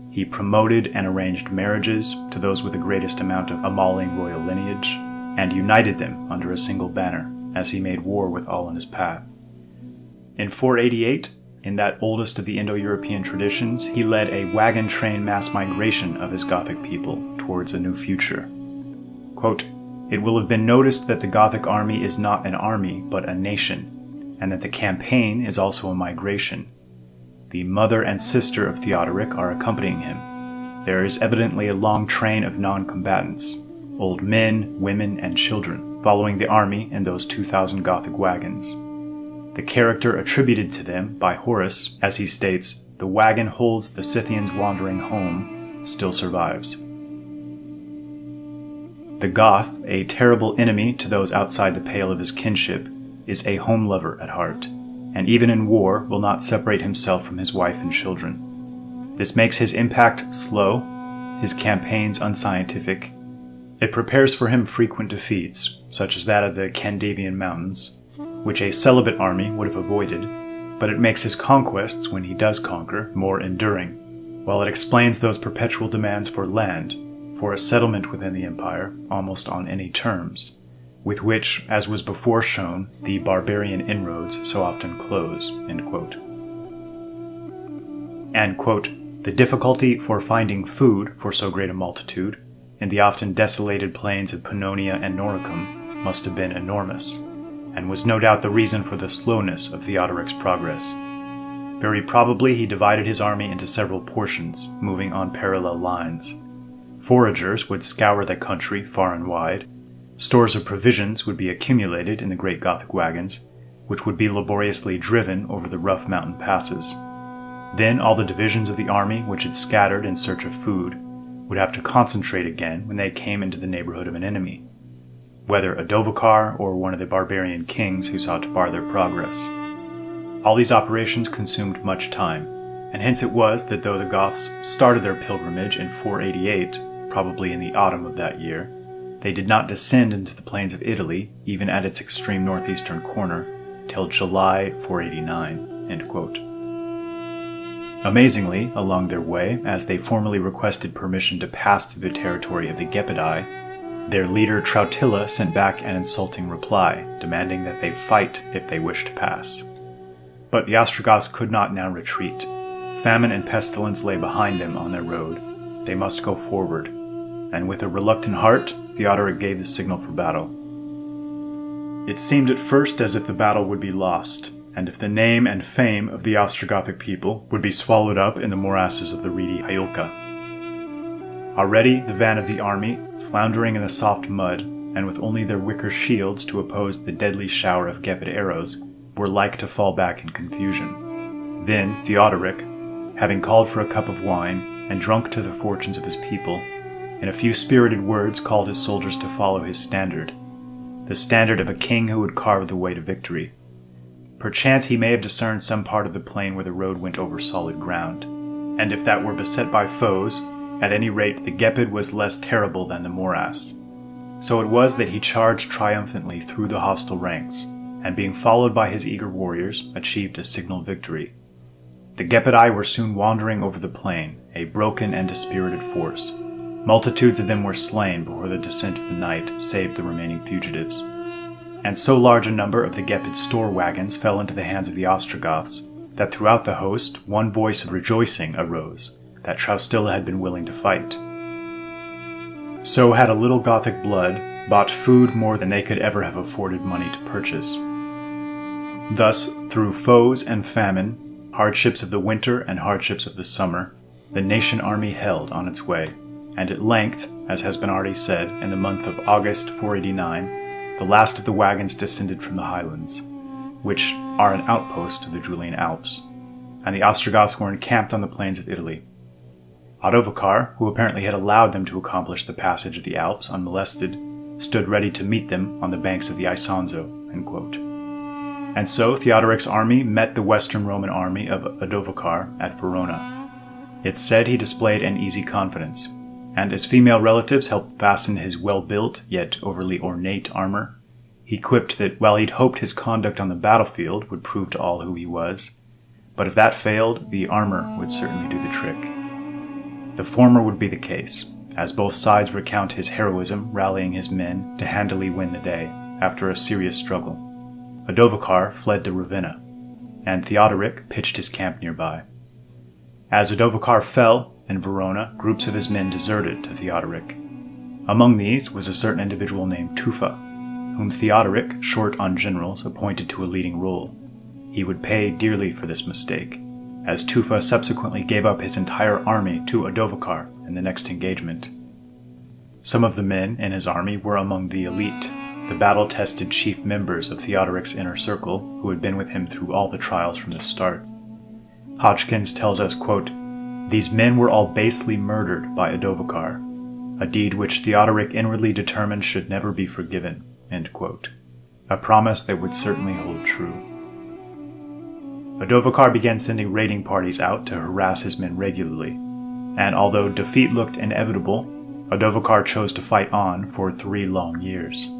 He promoted and arranged marriages to those with the greatest amount of Amaling royal lineage, and united them under a single banner, as he made war with all in his path. In 488, in that oldest of the Indo-European traditions, he led a wagon train mass migration of his Gothic people towards a new future. Quote, it will have been noticed that the Gothic army is not an army, but a nation, and that the campaign is also a migration. The mother and sister of Theodoric are accompanying him. There is evidently a long train of non-combatants, old men, women, and children, following the army in those 2,000 Gothic wagons. The character attributed to them by Horace, as he states, the wagon holds the Scythians wandering home, still survives. The Goth, a terrible enemy to those outside the pale of his kinship, is a home lover at heart, and even in war will not separate himself from his wife and children. This makes his impact slow, his campaigns unscientific. It prepares for him frequent defeats, such as that of the Candavian Mountains, which a celibate army would have avoided, but it makes his conquests, when he does conquer, more enduring, while it explains those perpetual demands for land, for a settlement within the empire, almost on any terms, with which, as was before shown, the barbarian inroads so often close, end quote. And, quote, the difficulty for finding food for so great a multitude, in the often desolated plains of Pannonia and Noricum, must have been enormous, and was no doubt the reason for the slowness of Theodoric's progress. Very probably he divided his army into several portions, moving on parallel lines. Foragers would scour the country far and wide. Stores of provisions would be accumulated in the great Gothic wagons, which would be laboriously driven over the rough mountain passes. Then all the divisions of the army which had scattered in search of food would have to concentrate again when they came into the neighborhood of an enemy, whether Odovacar or one of the barbarian kings who sought to bar their progress. All these operations consumed much time, and hence it was that though the Goths started their pilgrimage in 488, probably in the autumn of that year, they did not descend into the plains of Italy, even at its extreme northeastern corner, till July 489, end quote. Amazingly, along their way, as they formally requested permission to pass through the territory of the Gepidai, their leader Trautilla sent back an insulting reply, demanding that they fight if they wished to pass. But the Ostrogoths could not now retreat. Famine and pestilence lay behind them on their road. They must go forward, and with a reluctant heart, Theodoric gave the signal for battle. It seemed at first as if the battle would be lost, and if the name and fame of the Ostrogothic people would be swallowed up in the morasses of the reedy Hyulca. Already the van of the army, floundering in the soft mud, and with only their wicker shields to oppose the deadly shower of Gepid arrows, were like to fall back in confusion. Then Theodoric, having called for a cup of wine, and drunk to the fortunes of his people, in a few spirited words called his soldiers to follow his standard, the standard of a king who would carve the way to victory. Perchance he may have discerned some part of the plain where the road went over solid ground, and if that were beset by foes, at any rate the Gepid was less terrible than the morass. So it was that he charged triumphantly through the hostile ranks, and being followed by his eager warriors, achieved a signal victory. The Gepidai were soon wandering over the plain, a broken and dispirited force. Multitudes of them were slain before the descent of the night saved the remaining fugitives. And so large a number of the Gepid store wagons fell into the hands of the Ostrogoths that throughout the host one voice of rejoicing arose, that Traustilla had been willing to fight. So had a little Gothic blood bought food more than they could ever have afforded money to purchase. Thus, through foes and famine, hardships of the winter and hardships of the summer, the nation army held on its way, and at length, as has been already said, in the month of August 489, the last of the wagons descended from the highlands, which are an outpost of the Julian Alps, and the Ostrogoths were encamped on the plains of Italy. Odovacar, who apparently had allowed them to accomplish the passage of the Alps unmolested, stood ready to meet them on the banks of the Isonzo, end quote. And so Theodoric's army met the Western Roman army of Odovacar at Verona. It's said he displayed an easy confidence, and as female relatives helped fasten his well-built, yet overly ornate armor, he quipped that while he'd hoped his conduct on the battlefield would prove to all who he was, but if that failed, the armor would certainly do the trick. The former would be the case, as both sides recount his heroism rallying his men to handily win the day after a serious struggle. Odovacar fled to Ravenna, and Theodoric pitched his camp nearby. As Odovacar fell, in Verona, groups of his men deserted to Theodoric. Among these was a certain individual named Tufa, whom Theodoric, short on generals, appointed to a leading role. He would pay dearly for this mistake, as Tufa subsequently gave up his entire army to Odovacar in the next engagement. Some of the men in his army were among the elite, the battle-tested chief members of Theodoric's inner circle who had been with him through all the trials from the start. Hodgkins tells us, quote, "These men were all basely murdered by Odovacar, a deed which Theodoric inwardly determined should never be forgiven," end quote. A promise that would certainly hold true. Odovacar began sending raiding parties out to harass his men regularly, and although defeat looked inevitable, Odovacar chose to fight on for 3 long years.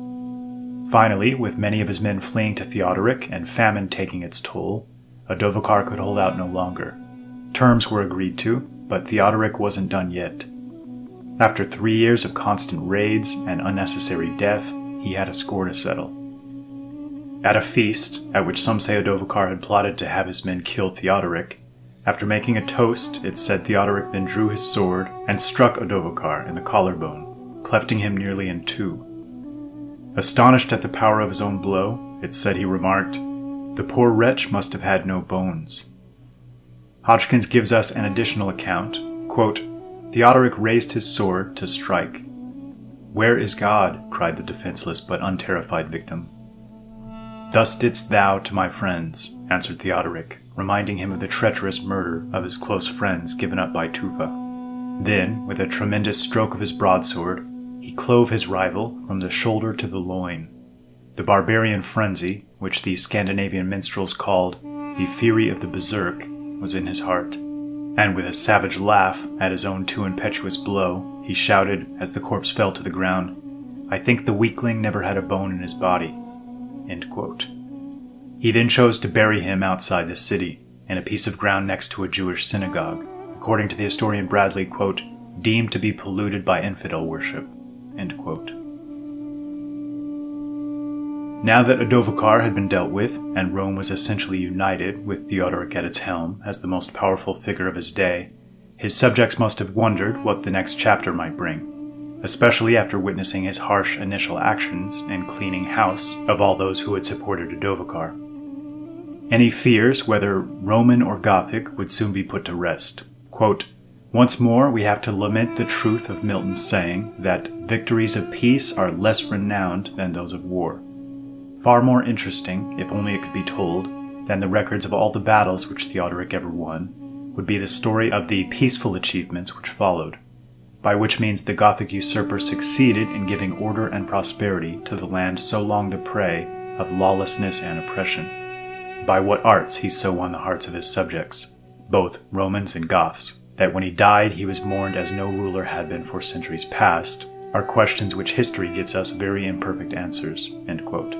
Finally, with many of his men fleeing to Theodoric and famine taking its toll, Odovacar could hold out no longer. Terms were agreed to, but Theodoric wasn't done yet. After 3 years of constant raids and unnecessary death, he had a score to settle. At a feast, at which some say Odovacar had plotted to have his men kill Theodoric, after making a toast, it said Theodoric then drew his sword and struck Odovacar in the collarbone, clefting him nearly in two. Astonished at the power of his own blow, it said he remarked, "The poor wretch must have had no bones." Hodgkins gives us an additional account, quote, "Theodoric raised his sword to strike. 'Where is God?' cried the defenseless but unterrified victim. 'Thus didst thou to my friends,' answered Theodoric, reminding him of the treacherous murder of his close friends given up by Tufa. Then, with a tremendous stroke of his broadsword, he clove his rival from the shoulder to the loin. The barbarian frenzy, which the Scandinavian minstrels called the fury of the berserk, was in his heart, and with a savage laugh at his own too impetuous blow, he shouted, as the corpse fell to the ground, 'I think the weakling never had a bone in his body.'" End quote. He then chose to bury him outside the city, in a piece of ground next to a Jewish synagogue, according to the historian Bradley, quote, "deemed to be polluted by infidel worship." End quote. Now that Odovacar had been dealt with, and Rome was essentially united with Theodoric at its helm as the most powerful figure of his day, his subjects must have wondered what the next chapter might bring, especially after witnessing his harsh initial actions in cleaning house of all those who had supported Odovacar. Any fears, whether Roman or Gothic, would soon be put to rest. Quote, "Once more we have to lament the truth of Milton's saying that victories of peace are less renowned than those of war. Far more interesting, if only it could be told, than the records of all the battles which Theodoric ever won, would be the story of the peaceful achievements which followed, by which means the Gothic usurper succeeded in giving order and prosperity to the land so long the prey of lawlessness and oppression. By what arts he so won the hearts of his subjects, both Romans and Goths, that when he died he was mourned as no ruler had been for centuries past, are questions which history gives us very imperfect answers." End quote.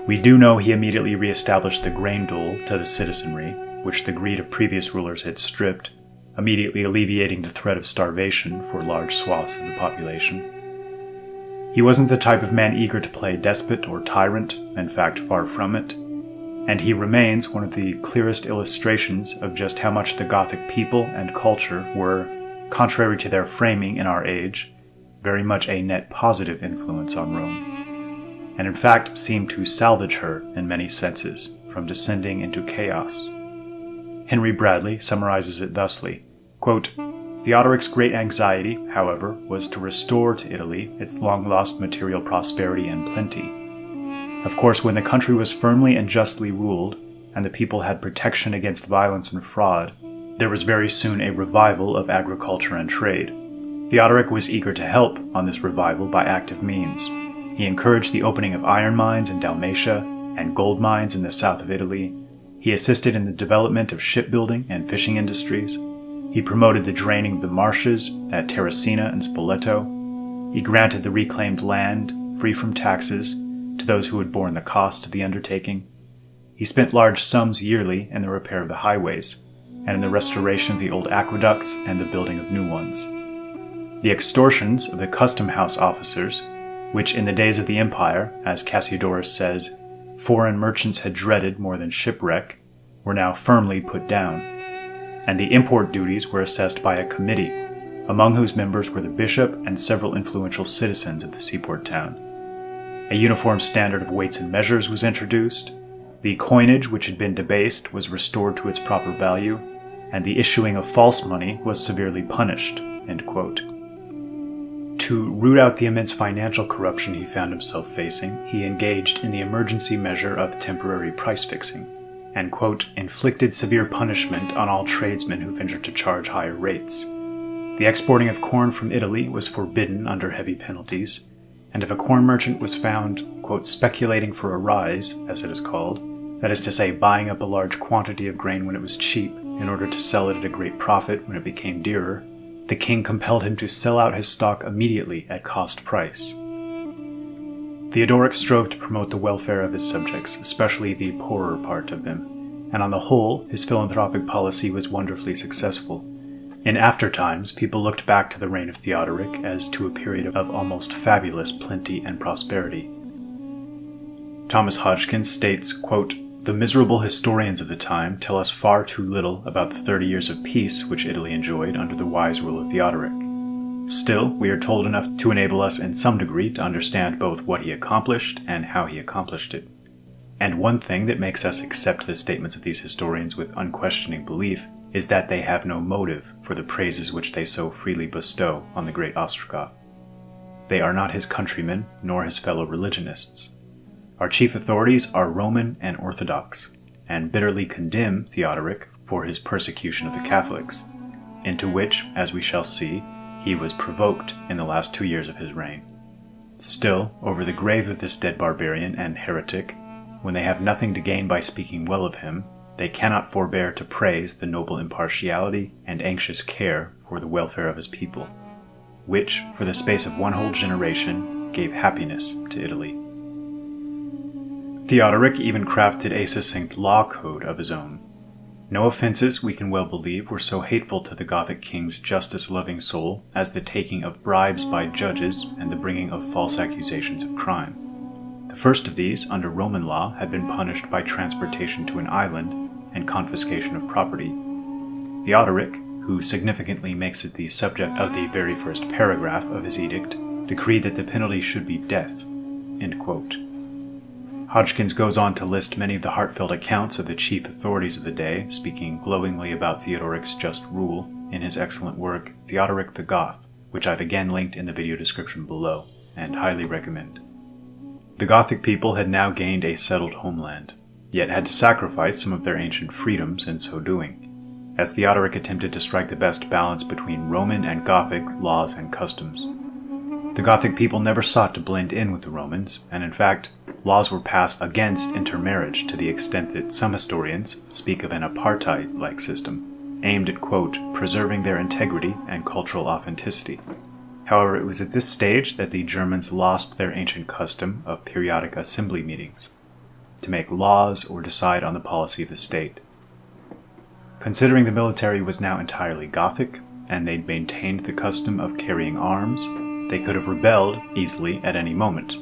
We do know he immediately re-established the grain dole to the citizenry, which the greed of previous rulers had stripped, immediately alleviating the threat of starvation for large swaths of the population. He wasn't the type of man eager to play despot or tyrant, in fact far from it, and he remains one of the clearest illustrations of just how much the Gothic people and culture were, contrary to their framing in our age, very much a net positive influence on Rome, and in fact seemed to salvage her in many senses from descending into chaos. Henry Bradley summarizes it thusly, quote, "Theodoric's great anxiety, however, was to restore to Italy its long-lost material prosperity and plenty. Of course, when the country was firmly and justly ruled, and the people had protection against violence and fraud, there was very soon a revival of agriculture and trade. Theodoric was eager to help on this revival by active means. He encouraged the opening of iron mines in Dalmatia and gold mines in the south of Italy. He assisted in the development of shipbuilding and fishing industries. He promoted the draining of the marshes at Terracina and Spoleto. He granted the reclaimed land, free from taxes, to those who had borne the cost of the undertaking. He spent large sums yearly in the repair of the highways, and in the restoration of the old aqueducts and the building of new ones. The extortions of the custom house officers, which in the days of the empire, as Cassiodorus says, foreign merchants had dreaded more than shipwreck, were now firmly put down, and the import duties were assessed by a committee, among whose members were the bishop and several influential citizens of the seaport town. A uniform standard of weights and measures was introduced, the coinage which had been debased was restored to its proper value, and the issuing of false money was severely punished." End quote. To root out the immense financial corruption he found himself facing, he engaged in the emergency measure of temporary price fixing, and, quote, "inflicted severe punishment on all tradesmen who ventured to charge higher rates. The exporting of corn from Italy was forbidden under heavy penalties, and if a corn merchant was found, quote, speculating for a rise, as it is called, that is to say, buying up a large quantity of grain when it was cheap in order to sell it at a great profit when it became dearer, the king compelled him to sell out his stock immediately at cost price." Theodoric strove to promote the welfare of his subjects, especially the poorer part of them, and on the whole, his philanthropic policy was wonderfully successful. In after times, people looked back to the reign of Theodoric as to a period of almost fabulous plenty and prosperity. Thomas Hodgkin states, quote, "The miserable historians of the time tell us far too little about the 30 years of peace which Italy enjoyed under the wise rule of Theodoric. Still, we are told enough to enable us in some degree to understand both what he accomplished and how he accomplished it. And one thing that makes us accept the statements of these historians with unquestioning belief is that they have no motive for the praises which they so freely bestow on the great Ostrogoth. They are not his countrymen, nor his fellow religionists. Our chief authorities are Roman and Orthodox, and bitterly condemn Theodoric for his persecution of the Catholics, into which, as we shall see, he was provoked in the last 2 years of his reign. Still, over the grave of this dead barbarian and heretic, when they have nothing to gain by speaking well of him, they cannot forbear to praise the noble impartiality and anxious care for the welfare of his people, which, for the space of one whole generation, gave happiness to Italy." Theodoric even crafted a succinct law code of his own. No offenses, we can well believe, were so hateful to the Gothic king's justice-loving soul as the taking of bribes by judges and the bringing of false accusations of crime. The first of these, under Roman law, had been punished by transportation to an island and confiscation of property. Theodoric, who significantly makes it the subject of the very first paragraph of his edict, decreed that the penalty should be death. End quote. Hodgkins goes on to list many of the heartfelt accounts of the chief authorities of the day, speaking glowingly about Theodoric's just rule in his excellent work, Theodoric the Goth, which I've again linked in the video description below, and highly recommend. The Gothic people had now gained a settled homeland, yet had to sacrifice some of their ancient freedoms in so doing, as Theodoric attempted to strike the best balance between Roman and Gothic laws and customs. The Gothic people never sought to blend in with the Romans, and in fact, laws were passed against intermarriage to the extent that some historians speak of an apartheid-like system, aimed at, quote, "preserving their integrity and cultural authenticity." However, it was at this stage that the Germans lost their ancient custom of periodic assembly meetings, to make laws or decide on the policy of the state. Considering the military was now entirely Gothic, and they'd maintained the custom of carrying arms, they could have rebelled easily at any moment.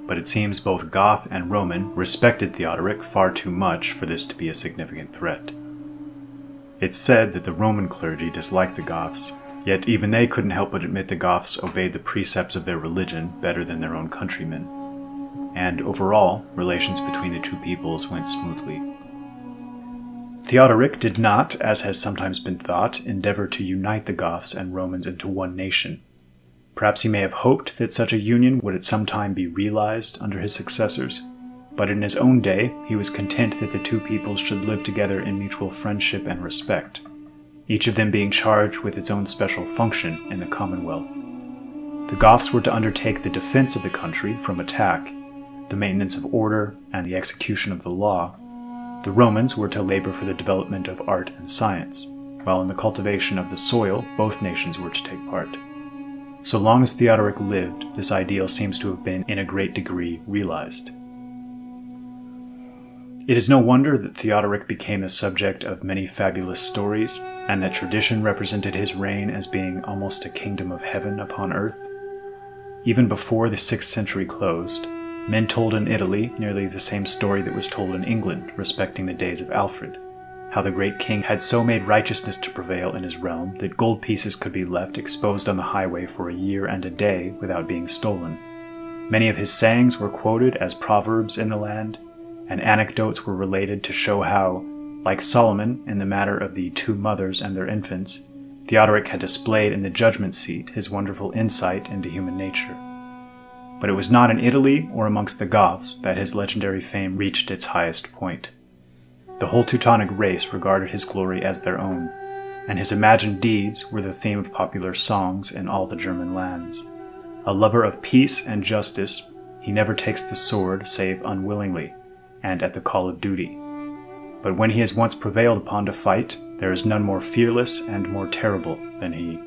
But it seems both Goth and Roman respected Theodoric far too much for this to be a significant threat. It's said that the Roman clergy disliked the Goths, yet even they couldn't help but admit the Goths obeyed the precepts of their religion better than their own countrymen. And overall, relations between the two peoples went smoothly. Theodoric did not, as has sometimes been thought, endeavor to unite the Goths and Romans into one nation. Perhaps he may have hoped that such a union would at some time be realized under his successors, but in his own day he was content that the two peoples should live together in mutual friendship and respect, each of them being charged with its own special function in the Commonwealth. The Goths were to undertake the defense of the country from attack, the maintenance of order, and the execution of the law. The Romans were to labor for the development of art and science, while in the cultivation of the soil both nations were to take part. So long as Theodoric lived, this ideal seems to have been in a great degree realized. It is no wonder that Theodoric became the subject of many fabulous stories, and that tradition represented his reign as being almost a kingdom of heaven upon earth. Even before the 6th century closed, men told in Italy nearly the same story that was told in England respecting the days of Alfred, how the great king had so made righteousness to prevail in his realm that gold pieces could be left exposed on the highway for a year and a day without being stolen. Many of his sayings were quoted as proverbs in the land, and anecdotes were related to show how, like Solomon in the matter of the 2 mothers and their infants, Theodoric had displayed in the judgment seat his wonderful insight into human nature. But it was not in Italy or amongst the Goths that his legendary fame reached its highest point. The whole Teutonic race regarded his glory as their own, and his imagined deeds were the theme of popular songs in all the German lands. A lover of peace and justice, he never takes the sword save unwillingly, and at the call of duty. But when he is once prevailed upon to fight, there is none more fearless and more terrible than he.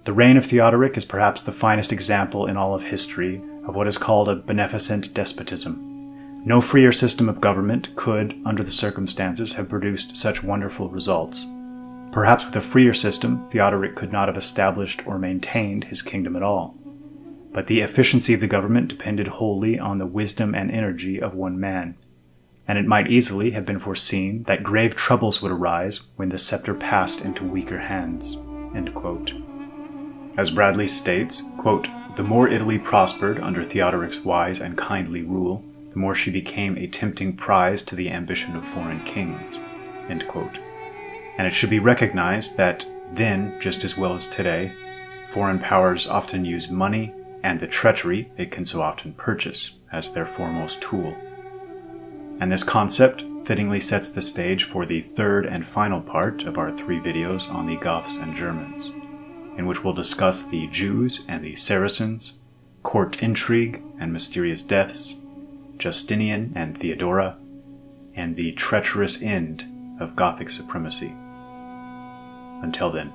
The reign of Theodoric is perhaps the finest example in all of history of what is called a beneficent despotism. No freer system of government could, under the circumstances, have produced such wonderful results. Perhaps with a freer system, Theodoric could not have established or maintained his kingdom at all. But the efficiency of the government depended wholly on the wisdom and energy of one man, and it might easily have been foreseen that grave troubles would arise when the scepter passed into weaker hands." End quote. As Bradley states, quote, "The more Italy prospered under Theodoric's wise and kindly rule, the more she became a tempting prize to the ambition of foreign kings." End quote. And it should be recognized that then, just as well as today, foreign powers often use money and the treachery it can so often purchase as their foremost tool. And this concept fittingly sets the stage for the third and final part of our 3 videos on the Goths and Germans, in which we'll discuss the Jews and the Saracens, court intrigue and mysterious deaths, Justinian and Theodora, and the treacherous end of Gothic supremacy. Until then.